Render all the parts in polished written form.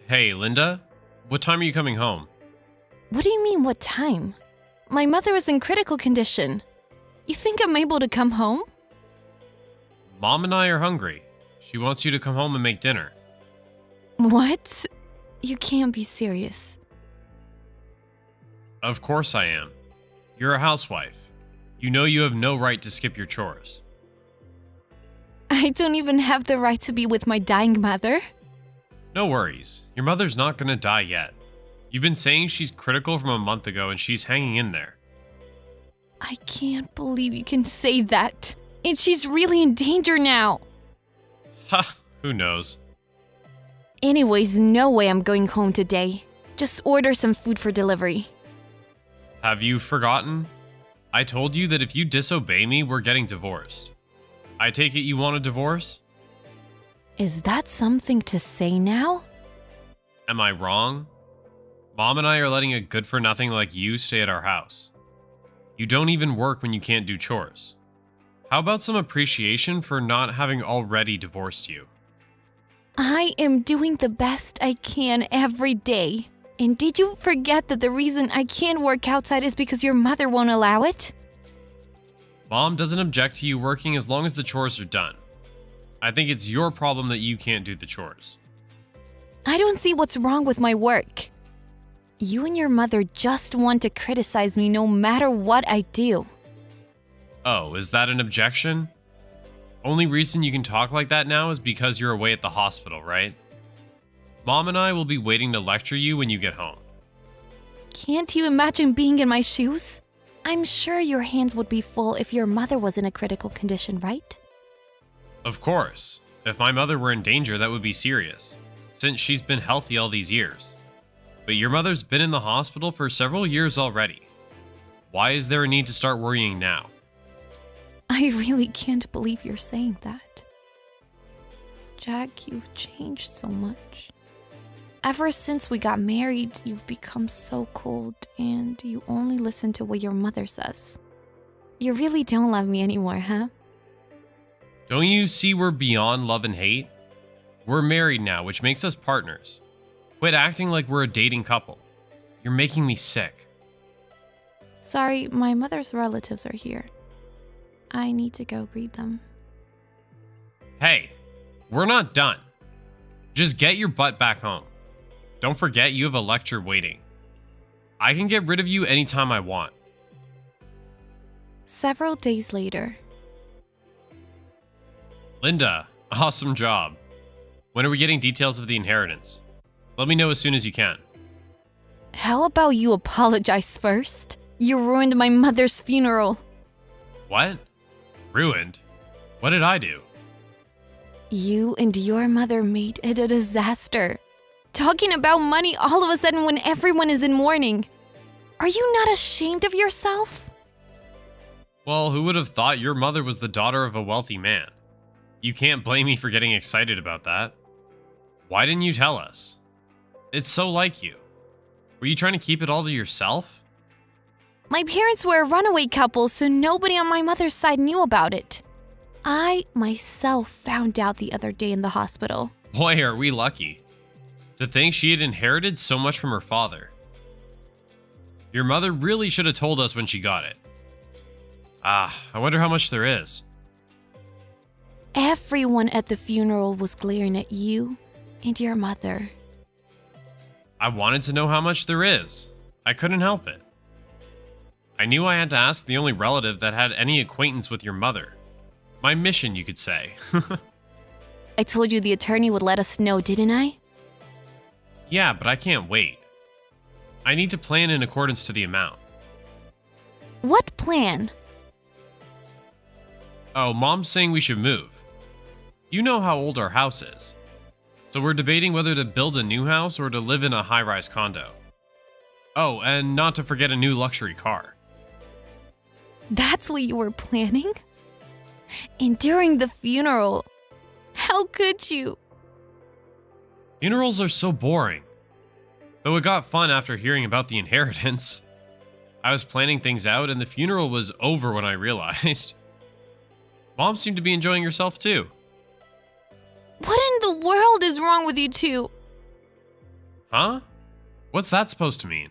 Hey, Linda? What time are you coming home? What do you mean, what time? My mother is in critical condition. You think I'm able to come home? Mom and I are hungry. She wants you to come home and make dinner. What? You can't be serious. Of course I am. You're a housewife. You know you have no right to skip your chores. I don't even have the right to be with my dying mother. No worries. Your mother's not gonna die yet. You've been saying she's critical from a month ago and she's hanging in there. I can't believe you can say that. And she's really in danger now. Ha, who knows? Anyways, no way I'm going home today. Just order some food for delivery. Have you forgotten? I told you that if you disobey me, we're getting divorced. I take it you want a divorce? Is that something to say now? Am I wrong? Mom and I are letting a good-for-nothing like you stay at our house. You don't even work when you can't do chores. How about some appreciation for not having already divorced you? I am doing the best I can every day. And did you forget that the reason I can't work outside is because your mother won't allow it? Mom doesn't object to you working as long as the chores are done. I think it's your problem that you can't do the chores. I don't see what's wrong with my work. You and your mother just want to criticize me no matter what I do. Oh, is that an objection? Only reason you can talk like that now is because you're away at the hospital, right? Mom and I will be waiting to lecture you when you get home. Can't you imagine being in my shoes? I'm sure your hands would be full if your mother was in a critical condition, right? Of course. If my mother were in danger, that would be serious, since she's been healthy all these years. But your mother's been in the hospital for several years already. Why is there a need to start worrying now? I really can't believe you're saying that. Jack, you've changed so much. Ever since we got married, you've become so cold and you only listen to what your mother says. You really don't love me anymore, huh? Don't you see we're beyond love and hate? We're married now, which makes us partners. Quit acting like we're a dating couple. You're making me sick. Sorry, my mother's relatives are here. I need to go greet them. Hey, we're not done. Just get your butt back home. Don't forget you have a lecture waiting. I can get rid of you anytime I want. Several days later. Linda, awesome job. When are we getting details of the inheritance? Let me know as soon as you can. How about you apologize first? You ruined my mother's funeral. What? Ruined? What did I do? You and your mother made it a disaster. Talking about money all of a sudden when everyone is in mourning. Are you not ashamed of yourself? Well, who would have thought your mother was the daughter of a wealthy man? You can't blame me for getting excited about that. Why didn't you tell us? It's so like you. Were you trying to keep it all to yourself? My parents were a runaway couple, so nobody on my mother's side knew about it. I myself found out the other day in the hospital. Boy, are we lucky. To think she had inherited so much from her father. Your mother really should have told us when she got it. I wonder how much there is. Everyone at the funeral was glaring at you and your mother. I wanted to know how much there is. I couldn't help it. I knew I had to ask the only relative that had any acquaintance with your mother. My mission, you could say. I told you the attorney would let us know, didn't I? Yeah, but I can't wait. I need to plan in accordance to the amount. What plan? Oh, Mom's saying we should move. You know how old our house is. So we're debating whether to build a new house or to live in a high-rise condo. Oh, and not to forget a new luxury car. That's what you were planning? And during the funeral, how could you? Funerals are so boring. Though it got fun after hearing about the inheritance. I was planning things out and the funeral was over when I realized. Mom seemed to be enjoying herself too. What in the world is wrong with you two? Huh? What's that supposed to mean?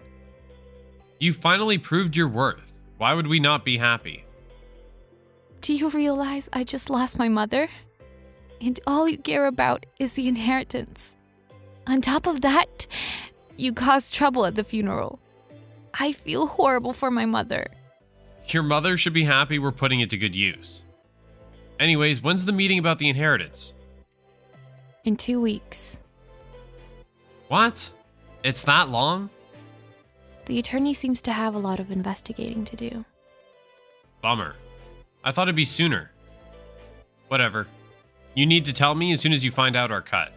You finally proved your worth. Why would we not be happy? Do you realize I just lost my mother? And all you care about is the inheritance. On top of that, you caused trouble at the funeral. I feel horrible for my mother. Your mother should be happy we're putting it to good use. Anyways, when's the meeting about the inheritance? In 2 weeks. What? It's that long? The attorney seems to have a lot of investigating to do. Bummer. I thought it'd be sooner. Whatever. You need to tell me as soon as you find out our cut.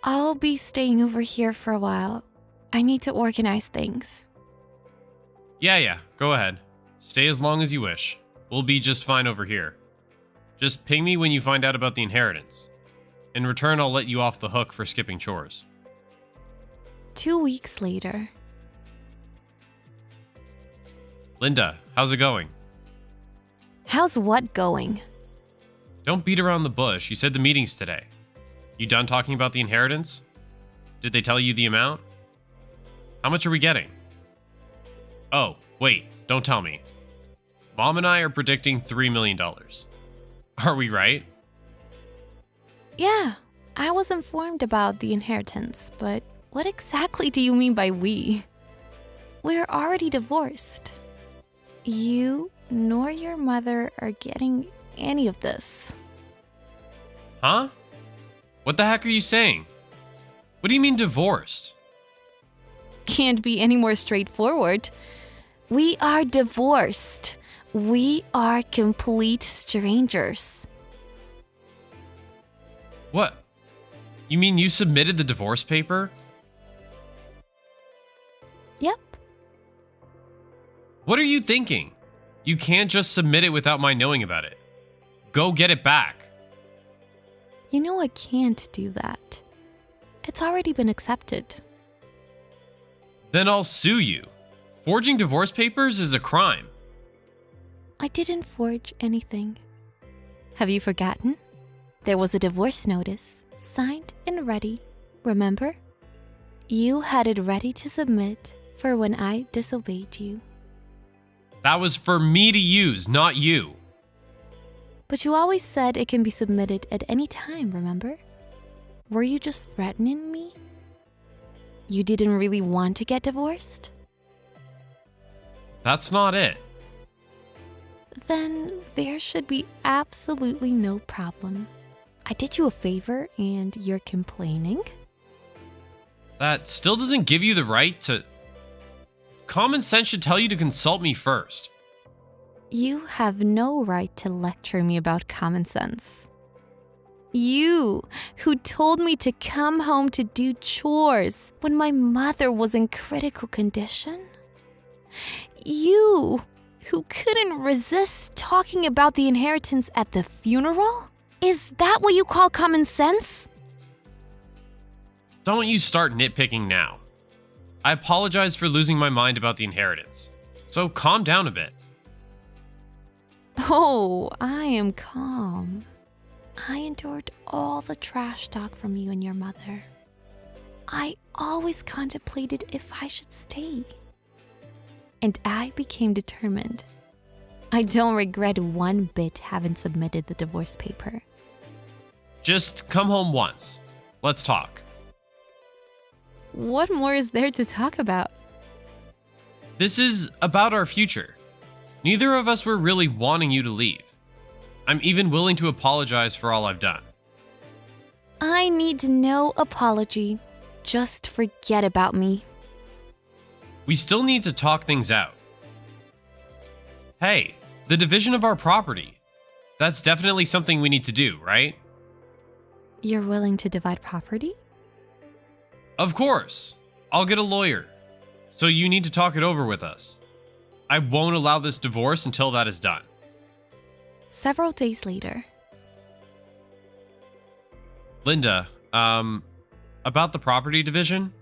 I'll be staying over here for a while. I need to organize things. Yeah, go ahead. Stay as long as you wish. We'll be just fine over here. Just ping me when you find out about the inheritance. In return, I'll let you off the hook for skipping chores. 2 weeks later. Linda, how's it going? How's what going? Don't beat around the bush. You said the meeting's today. You done talking about the inheritance? Did they tell you the amount? How much are we getting? Oh, wait, don't tell me. Mom and I are predicting $3 million. Are we right? Yeah, I was informed about the inheritance, but what exactly do you mean by we? We're already divorced. You nor your mother are getting any of this. Huh? What the heck are you saying? What do you mean divorced? Can't be any more straightforward. We are divorced. We are complete strangers. What? You mean you submitted the divorce paper? Yep. What are you thinking? You can't just submit it without my knowing about it. Go get it back. You know I can't do that. It's already been accepted. Then I'll sue you. Forging divorce papers is a crime. I didn't forge anything. Have you forgotten? There was a divorce notice, signed and ready, remember? You had it ready to submit for when I disobeyed you. That was for me to use, not you. But you always said it can be submitted at any time, remember? Were you just threatening me? You didn't really want to get divorced? That's not it. Then there should be absolutely no problem. I did you a favor and you're complaining? That still doesn't give you the right to... Common sense should tell you to consult me first. You have no right to lecture me about common sense. You, who told me to come home to do chores when my mother was in critical condition. You, who couldn't resist talking about the inheritance at the funeral? Is that what you call common sense? Don't you start nitpicking now. I apologize for losing my mind about the inheritance. So calm down a bit. Oh, I am calm. I endured all the trash talk from you and your mother. I always contemplated if I should stay. And I became determined. I don't regret one bit having submitted the divorce paper. Just come home once. Let's talk. What more is there to talk about? This is about our future. Neither of us were really wanting you to leave. I'm even willing to apologize for all I've done. I need no apology. Just forget about me. We still need to talk things out. Hey, the division of our property. That's definitely something we need to do, right? You're willing to divide property? Of course. I'll get a lawyer. So you need to talk it over with us. I won't allow this divorce until that is done. Several days later. Linda, about the property division?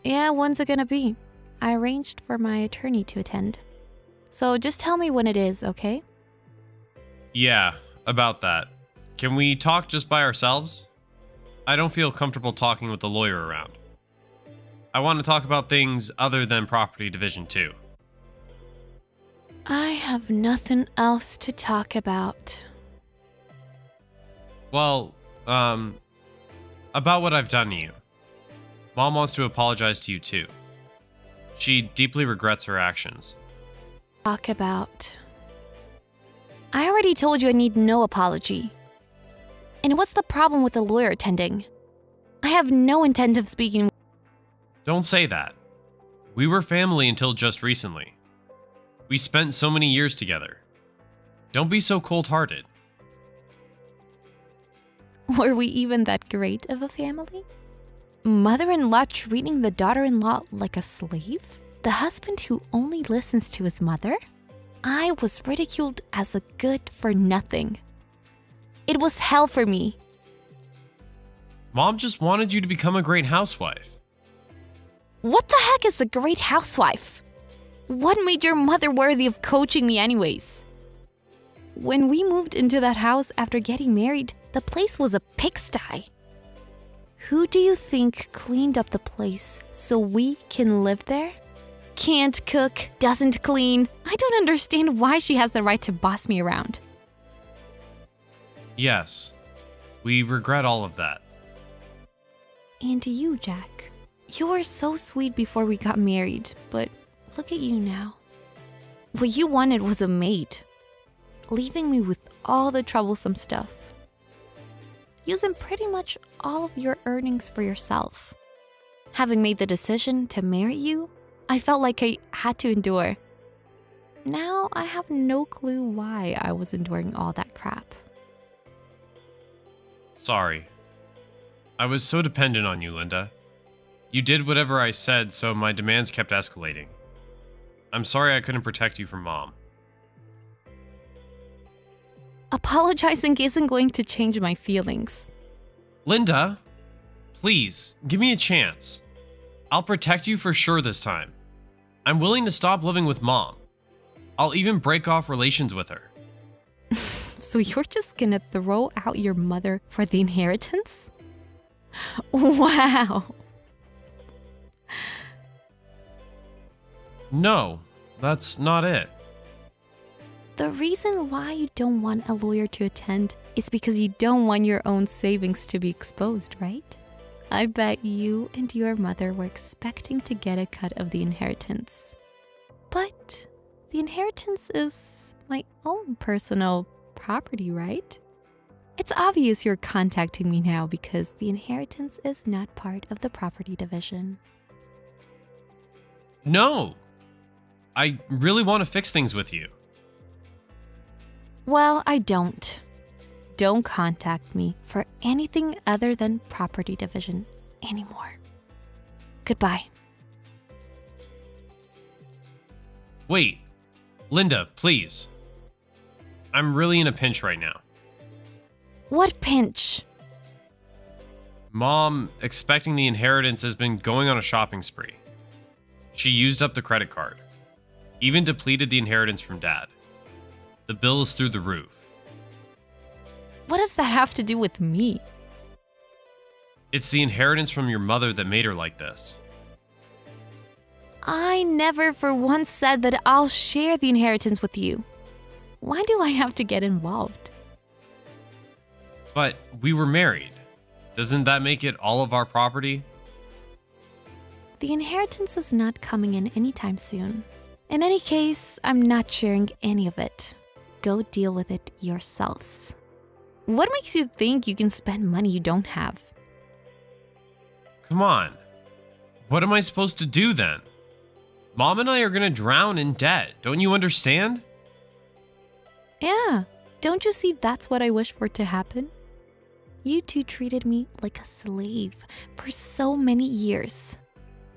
Yeah, when's it gonna be? I arranged for my attorney to attend. So just tell me when it is, okay? Yeah, about that. Can we talk just by ourselves? I don't feel comfortable talking with the lawyer around. I want to talk about things other than property division too. I have nothing else to talk about. Well, about what I've done to you. Mom wants to apologize to you too. She deeply regrets her actions. Talk about. I already told you I need no apology. And what's the problem with the lawyer attending? I have no intent of speaking. Don't say that. We were family until just recently. We spent so many years together. Don't be so cold-hearted. Were we even that great of a family? Mother-in-law treating the daughter-in-law like a slave? The husband who only listens to his mother? I was ridiculed as a good-for-nothing. It was hell for me. Mom just wanted you to become a great housewife. What the heck is a great housewife? What made your mother worthy of coaching me anyways? When we moved into that house after getting married, the place was a pigsty. Who do you think cleaned up the place so we can live there? Can't cook, doesn't clean. I don't understand why she has the right to boss me around. Yes, we regret all of that. And you, Jack. You were so sweet before we got married, but look at you now. What you wanted was a maid, leaving me with all the troublesome stuff. Using pretty much all of your earnings for yourself. Having made the decision to marry you, I felt like I had to endure. Now I have no clue why I was enduring all that crap. Sorry. I was so dependent on you, Linda. You did whatever I said, so my demands kept escalating. I'm sorry I couldn't protect you from Mom. Apologizing isn't going to change my feelings. Linda, please, give me a chance. I'll protect you for sure this time. I'm willing to stop living with Mom. I'll even break off relations with her. So you're just gonna throw out your mother for the inheritance? Wow. No, that's not it. The reason why you don't want a lawyer to attend is because you don't want your own savings to be exposed, right? I bet you and your mother were expecting to get a cut of the inheritance. But the inheritance is my own personal property, right? It's obvious you're contacting me now because the inheritance is not part of the property division. No. I really want to fix things with you. Well, I don't. Don't contact me for anything other than property division anymore. Goodbye. Wait. Linda, please. I'm really in a pinch right now. What pinch? Mom, expecting the inheritance, has been going on a shopping spree. She used up the credit card. Even depleted the inheritance from Dad. The bill is through the roof. What does that have to do with me? It's the inheritance from your mother that made her like this. I never for once said that I'll share the inheritance with you. Why do I have to get involved? But we were married. Doesn't that make it all of our property? The inheritance is not coming in anytime soon. In any case, I'm not sharing any of it. Go deal with it yourselves. What makes you think you can spend money you don't have? Come on. What am I supposed to do then? Mom and I are gonna drown in debt. Don't you understand? Yeah, don't you see that's what I wish for to happen? You two treated me like a slave for so many years.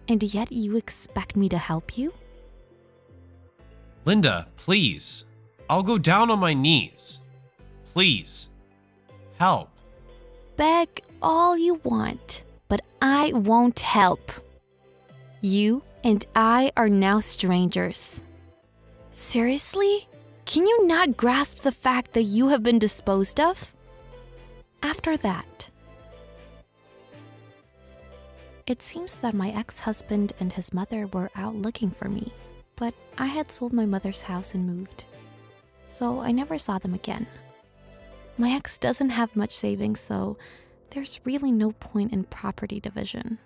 And yet you expect me to help you? Linda, please. I'll go down on my knees. Please. Help. Beg all you want, but I won't help. You and I are now strangers. Seriously? Can you not grasp the fact that you have been disposed of? After that, It seems that my ex-husband and his mother were out looking for me, but I had sold my mother's house and moved. So I never saw them again. My ex doesn't have much savings, so there's really no point in property division.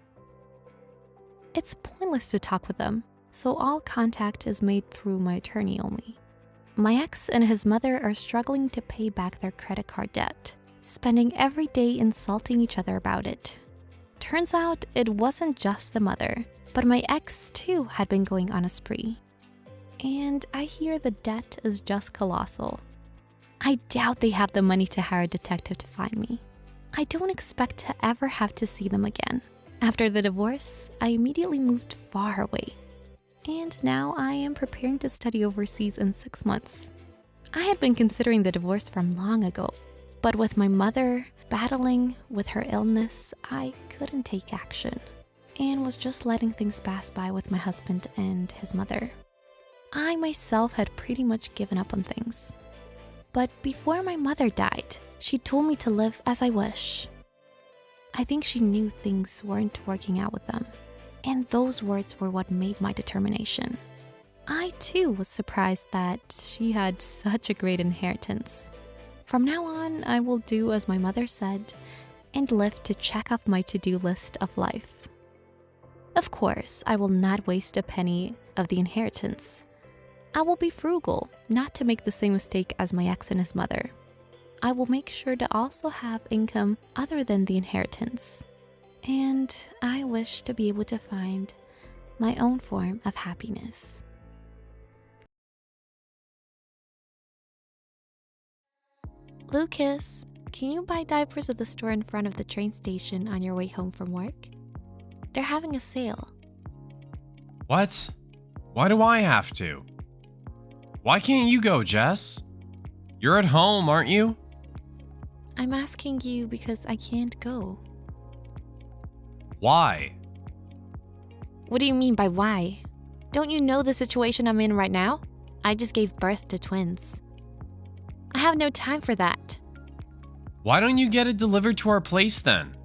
It's pointless to talk with them, so all contact is made through my attorney only. My ex and his mother are struggling to pay back their credit card debt, spending every day insulting each other about it. Turns out it wasn't just the mother, but my ex too had been going on a spree. And I hear the debt is just colossal. I doubt they have the money to hire a detective to find me. I don't expect to ever have to see them again. After the divorce, I immediately moved far away. And now I am preparing to study overseas in 6 months. I had been considering the divorce from long ago, but with my mother battling with her illness, I couldn't take action and was just letting things pass by with my husband and his mother. I myself had pretty much given up on things. But before my mother died, she told me to live as I wish. I think she knew things weren't working out with them, and those words were what made my determination. I too was surprised that she had such a great inheritance. From now on, I will do as my mother said and live to check off my to-do list of life. Of course, I will not waste a penny of the inheritance. I will be frugal, not to make the same mistake as my ex and his mother. I will make sure to also have income other than the inheritance. And I wish to be able to find my own form of happiness. Lucas, can you buy diapers at the store in front of the train station on your way home from work? They're having a sale. What? Why do I have to? Why can't you go, Jess? You're at home, aren't you? I'm asking you because I can't go. Why? What do you mean by why? Don't you know the situation I'm in right now? I just gave birth to twins. I have no time for that. Why don't you get it delivered to our place then?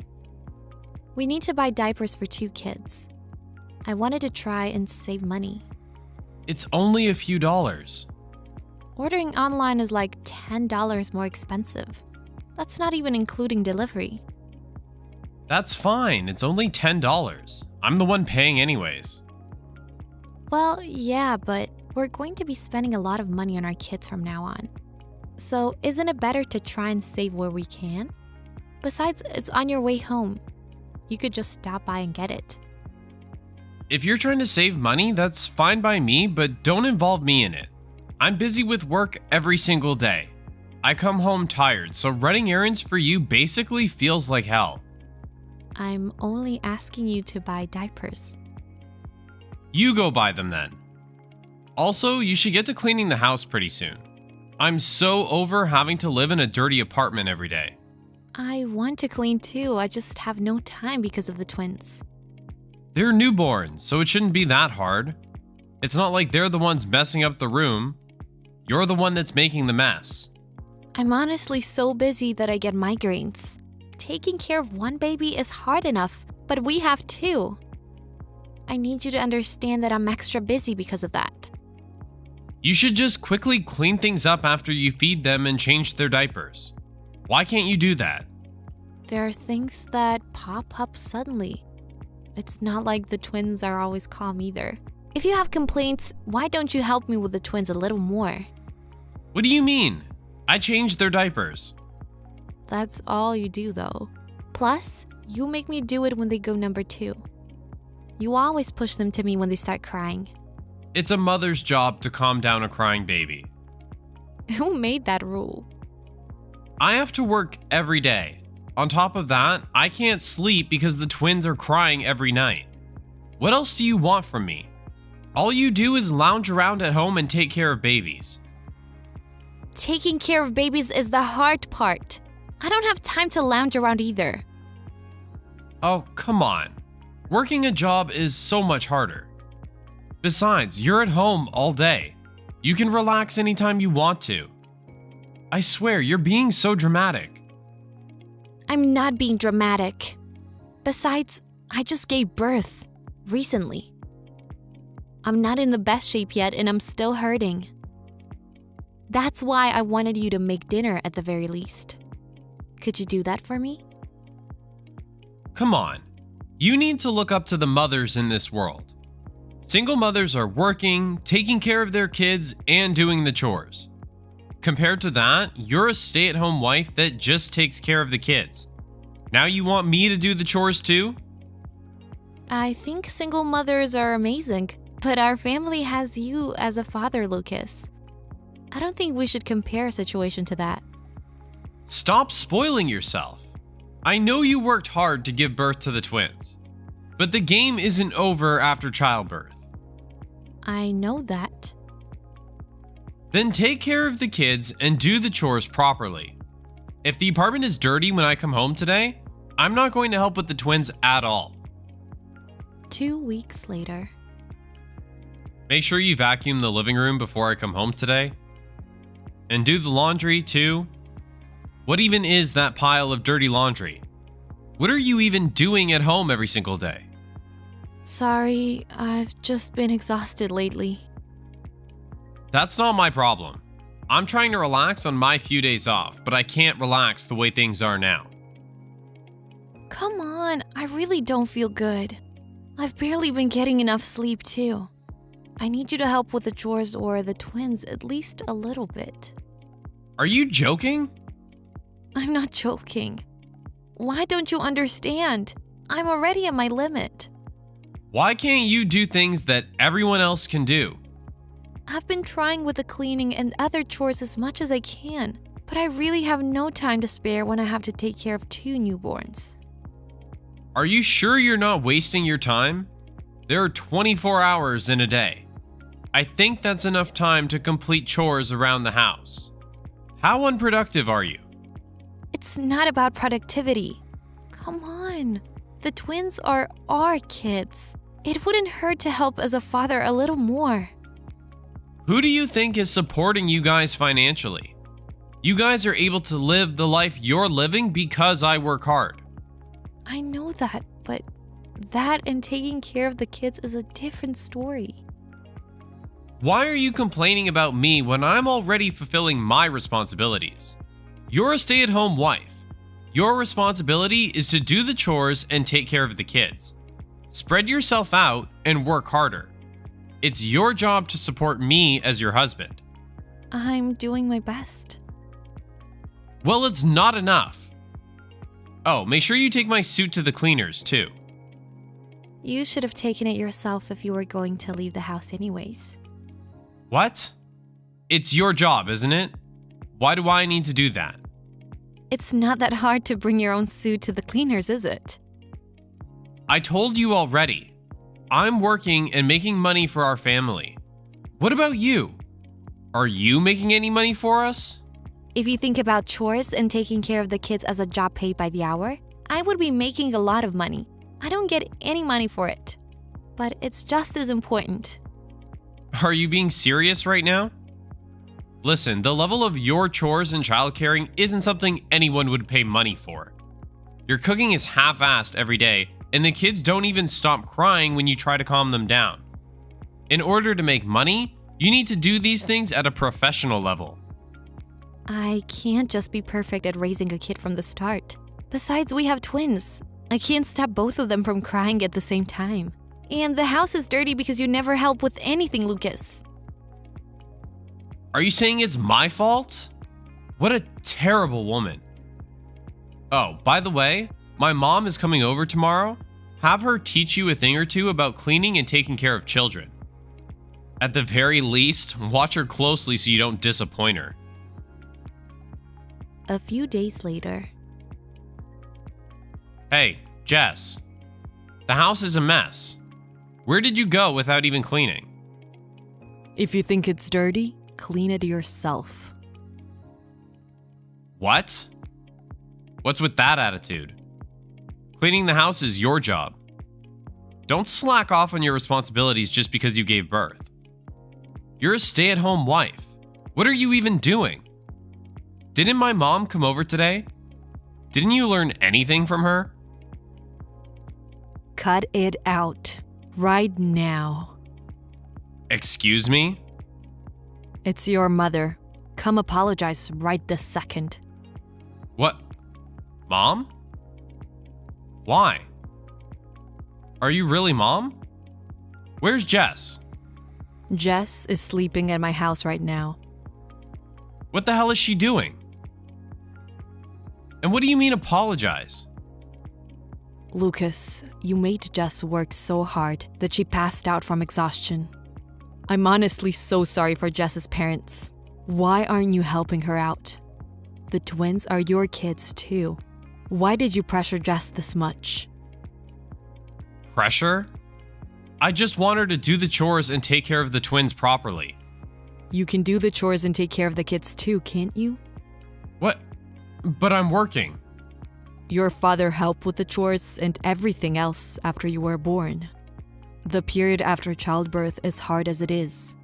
We need to buy diapers for 2 kids. I wanted to try and save money. It's only a few dollars. Ordering online is like $10 more expensive. That's not even including delivery. That's fine, it's only $10. I'm the one paying anyways. Well, yeah, but we're going to be spending a lot of money on our kids from now on. So isn't it better to try and save where we can? Besides, it's on your way home. You could just stop by and get it. If you're trying to save money, that's fine by me, but don't involve me in it. I'm busy with work every single day. I come home tired, so running errands for you basically feels like hell. I'm only asking you to buy diapers. You go buy them then. Also, you should get to cleaning the house pretty soon. I'm so over having to live in a dirty apartment every day. I want to clean too, I just have no time because of the twins. They're newborns, so it shouldn't be that hard. It's not like they're the ones messing up the room. You're the one that's making the mess. I'm honestly so busy that I get migraines. Taking care of one baby is hard enough, but we have 2. I need you to understand that I'm extra busy because of that. You should just quickly clean things up after you feed them and change their diapers. Why can't you do that? There are things that pop up suddenly. It's not like the twins are always calm either. If you have complaints, why don't you help me with the twins a little more? What do you mean? I changed their diapers. That's all you do though. Plus, you make me do it when they go number 2. You always push them to me when they start crying. It's a mother's job to calm down a crying baby. Who made that rule? I have to work every day. On top of that, I can't sleep because the twins are crying every night. What else do you want from me? All you do is lounge around at home and take care of babies. Taking care of babies is the hard part. I don't have time to lounge around either. Oh, come on. Working a job is so much harder. Besides, you're at home all day. You can relax anytime you want to. I swear, you're being so dramatic. I'm not being dramatic. Besides, I just gave birth recently. I'm not in the best shape yet and I'm still hurting. That's why I wanted you to make dinner at the very least. Could you do that for me? Come on. You need to look up to the mothers in this world. Single mothers are working, taking care of their kids, and doing the chores. Compared to that, you're a stay-at-home wife that just takes care of the kids. Now you want me to do the chores too? I think single mothers are amazing, but our family has you as a father, Lucas. I don't think we should compare a situation to that. Stop spoiling yourself. I know you worked hard to give birth to the twins, but the game isn't over after childbirth. I know that. Then take care of the kids and do the chores properly. If the apartment is dirty when I come home today, I'm not going to help with the twins at all. 2 weeks later. Make sure you vacuum the living room before I come home today. And do the laundry too. What even is that pile of dirty laundry? What are you even doing at home every single day? Sorry, I've just been exhausted lately. That's not my problem. I'm trying to relax on my few days off, but I can't relax the way things are now. Come on, I really don't feel good. I've barely been getting enough sleep too. I need you to help with the chores or the twins at least a little bit. Are you joking? I'm not joking. Why don't you understand? I'm already at my limit. Why can't you do things that everyone else can do? I've been trying with the cleaning and other chores as much as I can, but I really have no time to spare when I have to take care of 2 newborns. Are you sure you're not wasting your time? There are 24 hours in a day. I think that's enough time to complete chores around the house. How unproductive are you? It's not about productivity. Come on. The twins are our kids. It wouldn't hurt to help as a father a little more. Who do you think is supporting you guys financially? You guys are able to live the life you're living because I work hard. I know that, but that and taking care of the kids is a different story. Why are you complaining about me when I'm already fulfilling my responsibilities? You're a stay-at-home wife. Your responsibility is to do the chores and take care of the kids. Spread yourself out and work harder. It's your job to support me as your husband. I'm doing my best. Well, it's not enough. Oh, make sure you take my suit to the cleaners, too. You should have taken it yourself if you were going to leave the house anyways. What? It's your job, isn't it? Why do I need to do that? It's not that hard to bring your own suit to the cleaners, is it? I told you already. I'm working and making money for our family. What about you? Are you making any money for us? If you think about chores and taking care of the kids as a job paid by the hour, I would be making a lot of money. I don't get any money for it. But it's just as important. Are you being serious right now? Listen, the level of your chores and childcaring isn't something anyone would pay money for. Your cooking is half-assed every day, and the kids don't even stop crying when you try to calm them down. In order to make money, you need to do these things at a professional level. I can't just be perfect at raising a kid from the start. Besides, we have twins. I can't stop both of them from crying at the same time. And the house is dirty because you never help with anything, Lucas. Are you saying it's my fault? What a terrible woman. Oh, by the way, my mom is coming over tomorrow. Have her teach you a thing or two about cleaning and taking care of children. At the very least, watch her closely so you don't disappoint her. A few days later. Hey, Jess. The house is a mess. Where did you go without even cleaning? If you think it's dirty, clean it yourself. What? What's with that attitude? Cleaning the house is your job. Don't slack off on your responsibilities just because you gave birth. You're a stay-at-home wife. What are you even doing? Didn't my mom come over today? Didn't you learn anything from her? cut it out. Right now. Excuse me? It's your mother. Come apologize right this second. What? Mom? Why? Are you really Mom? Where's Jess? Jess is sleeping at my house right now. What the hell is she doing? And what do you mean apologize? Lucas, you made Jess work so hard that she passed out from exhaustion. I'm honestly so sorry for Jess's parents. Why aren't you helping her out? The twins are your kids too. Why did you pressure Jess this much? Pressure? I just want her to do the chores and take care of the twins properly. You can do the chores and take care of the kids too, can't you? What? But I'm working. Your father helped with the chores and everything else after you were born. The period after childbirth is hard as it is.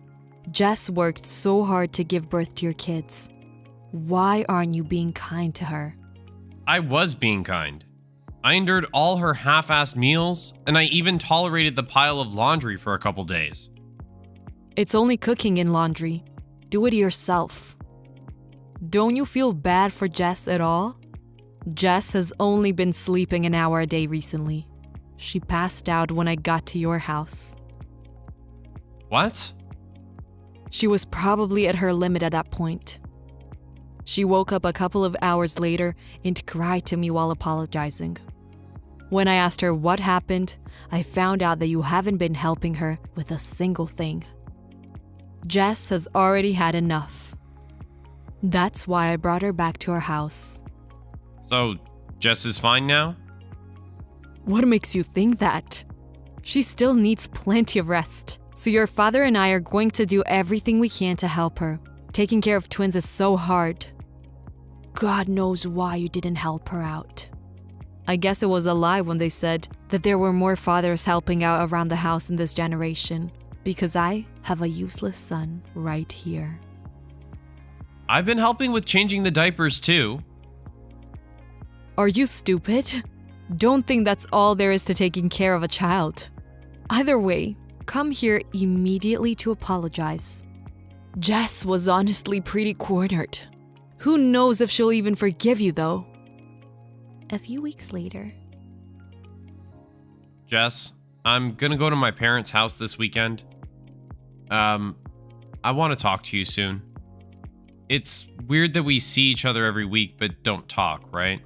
Jess worked so hard to give birth to your kids. Why aren't you being kind to her? I was being kind. I endured all her half-assed meals, and I even tolerated the pile of laundry for a couple days. It's only cooking and laundry. Do it yourself. Don't you feel bad for Jess at all? Jess has only been sleeping an hour a day recently. She passed out when I got to your house. What? She was probably at her limit at that point. She woke up a couple of hours later and cried to me while apologizing. When I asked her what happened, I found out that you haven't been helping her with a single thing. Jess has already had enough. That's why I brought her back to our house. So, Jess is fine now? What makes you think that? She still needs plenty of rest. So your father and I are going to do everything we can to help her. Taking care of twins is so hard. God knows why you didn't help her out. I guess it was a lie when they said that there were more fathers helping out around the house in this generation. Because I have a useless son right here. I've been helping with changing the diapers too. Are you stupid? Don't think that's all there is to taking care of a child. Either way, come here immediately to apologize. Jess was honestly pretty cornered. Who knows if she'll even forgive you though? A few weeks later. Jess, I'm gonna go to my parents' house this weekend. I want to talk to you soon. It's weird that we see each other every week but don't talk, right?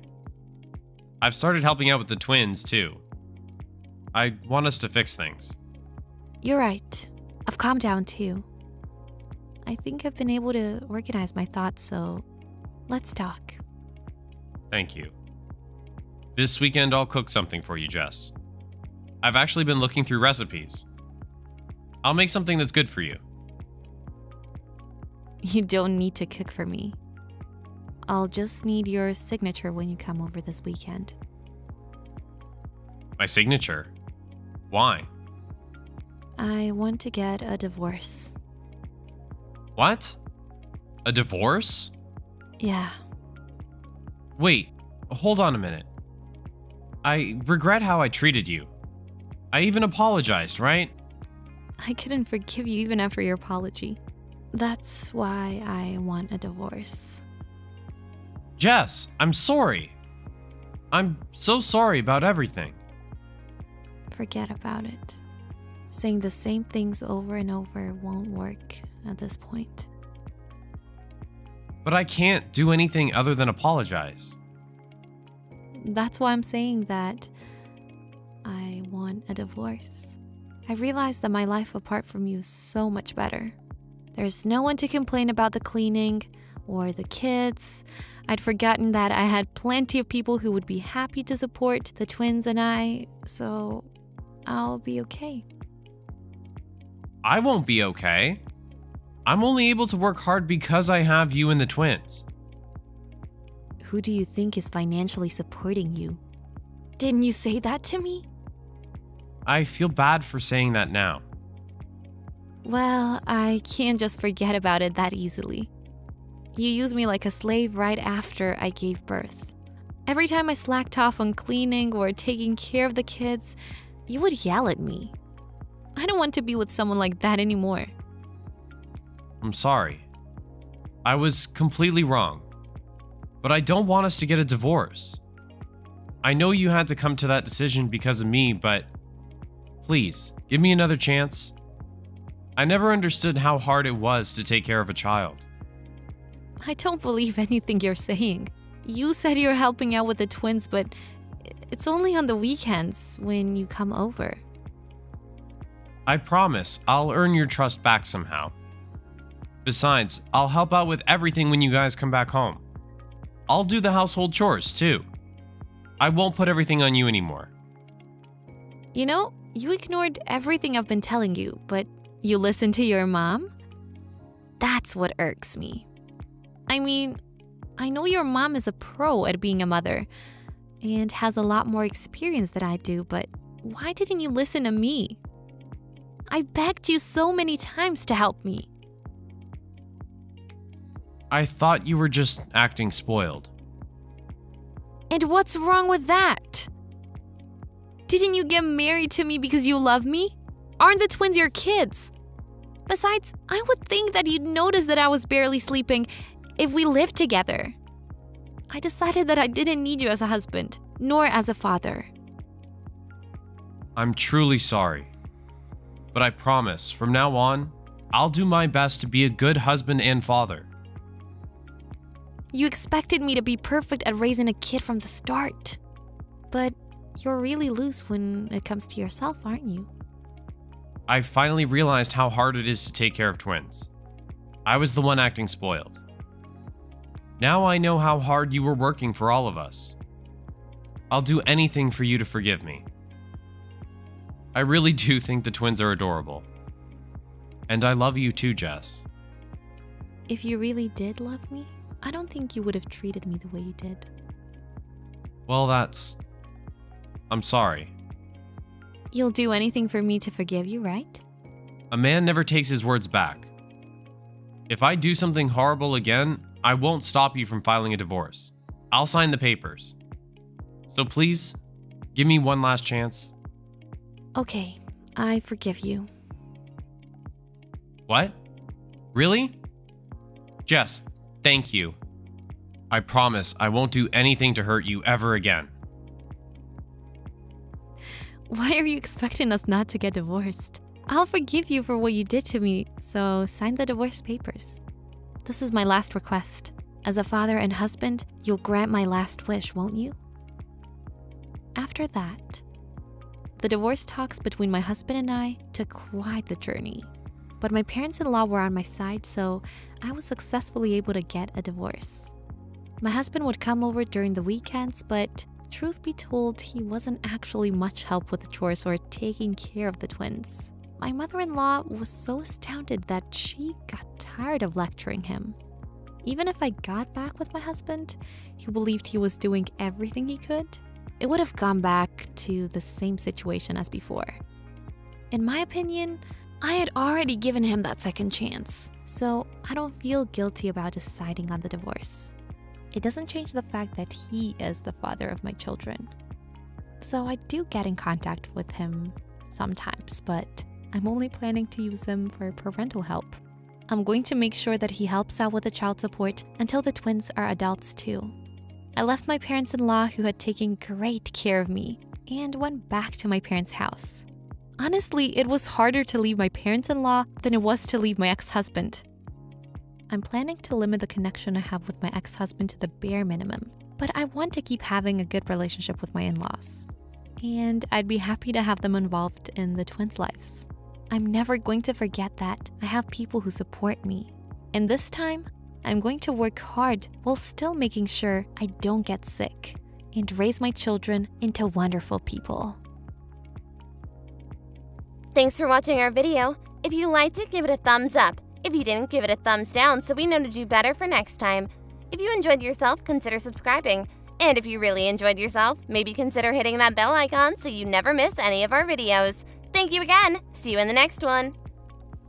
I've started helping out with the twins too. I want us to fix things. You're right. I've calmed down too. I think I've been able to organize my thoughts, so let's talk. Thank you. This weekend I'll cook something for you, Jess. I've actually been looking through recipes. I'll make something that's good for you. You don't need to cook for me. I'll just need your signature when you come over this weekend. My signature? Why? I want to get a divorce. What? A divorce? Yeah. Wait, hold on a minute. I regret how I treated you. I even apologized, right? I couldn't forgive you even after your apology. That's why I want a divorce. Jess, I'm sorry. I'm so sorry about everything. Forget about it. Saying the same things over and over won't work at this point. But I can't do anything other than apologize. That's why I'm saying that I want a divorce. I realized that my life apart from you is so much better. There's no one to complain about the cleaning or the kids. I'd forgotten that I had plenty of people who would be happy to support the twins and I, so I'll be okay. I won't be okay. I'm only able to work hard because I have you and the twins. Who do you think is financially supporting you? Didn't you say that to me? I feel bad for saying that now. Well, I can't just forget about it that easily. You used me like a slave right after I gave birth. Every time I slacked off on cleaning or taking care of the kids, you would yell at me. I don't want to be with someone like that anymore. I'm sorry. I was completely wrong. But I don't want us to get a divorce. I know you had to come to that decision because of me, but please, give me another chance. I never understood how hard it was to take care of a child. I don't believe anything you're saying. You said you're helping out with the twins, but it's only on the weekends when you come over. I promise I'll earn your trust back somehow. Besides, I'll help out with everything when you guys come back home. I'll do the household chores too. I won't put everything on you anymore. You know, you ignored everything I've been telling you, but you listened to your mom? That's what irks me. I mean, I know your mom is a pro at being a mother and has a lot more experience than I do, but why didn't you listen to me? I begged you so many times to help me. I thought you were just acting spoiled. And what's wrong with that? Didn't you get married to me because you love me? Aren't the twins your kids? Besides, I would think that you'd notice that I was barely sleeping if we lived together. I decided that I didn't need you as a husband, nor as a father. I'm truly sorry. But I promise, from now on, I'll do my best to be a good husband and father. You expected me to be perfect at raising a kid from the start. But you're really loose when it comes to yourself, aren't you? I finally realized how hard it is to take care of twins. I was the one acting spoiled. Now I know how hard you were working for all of us. I'll do anything for you to forgive me. I really do think the twins are adorable. And I love you too, Jess. If you really did love me, I don't think you would have treated me the way you did. Well, I'm sorry. You'll do anything for me to forgive you, right? A man never takes his words back. If I do something horrible again, I won't stop you from filing a divorce. I'll sign the papers. So please, give me one last chance. Okay, I forgive you. What? Really? Jess, thank you. I promise I won't do anything to hurt you ever again. Why are you expecting us not to get divorced? I'll forgive you for what you did to me, so sign the divorce papers. This is my last request. As a father and husband, you'll grant my last wish, won't you? After that, the divorce talks between my husband and I took quite the journey. But my parents-in-law were on my side, so I was successfully able to get a divorce. My husband would come over during the weekends, but truth be told, he wasn't actually much help with the chores or taking care of the twins. My mother-in-law was so astounded that she got tired of lecturing him. Even if I got back with my husband, who believed he was doing everything he could, it would have gone back to the same situation as before. In my opinion, I had already given him that second chance, so I don't feel guilty about deciding on the divorce. It doesn't change the fact that he is the father of my children. So I do get in contact with him sometimes, but I'm only planning to use him for parental help. I'm going to make sure that he helps out with the child support until the twins are adults too. I left my parents-in-law who had taken great care of me and went back to my parents' house. Honestly, it was harder to leave my parents-in-law than it was to leave my ex-husband. I'm planning to limit the connection I have with my ex-husband to the bare minimum, but I want to keep having a good relationship with my in-laws. And I'd be happy to have them involved in the twins' lives. I'm never going to forget that I have people who support me. And this time, I'm going to work hard while still making sure I don't get sick and raise my children into wonderful people. Thanks for watching our video. If you liked it, give it a thumbs up. If you didn't, give it a thumbs down so we know to do better for next time. If you enjoyed yourself, consider subscribing. And if you really enjoyed yourself, maybe consider hitting that bell icon so you never miss any of our videos. Thank you again. See you in the next one.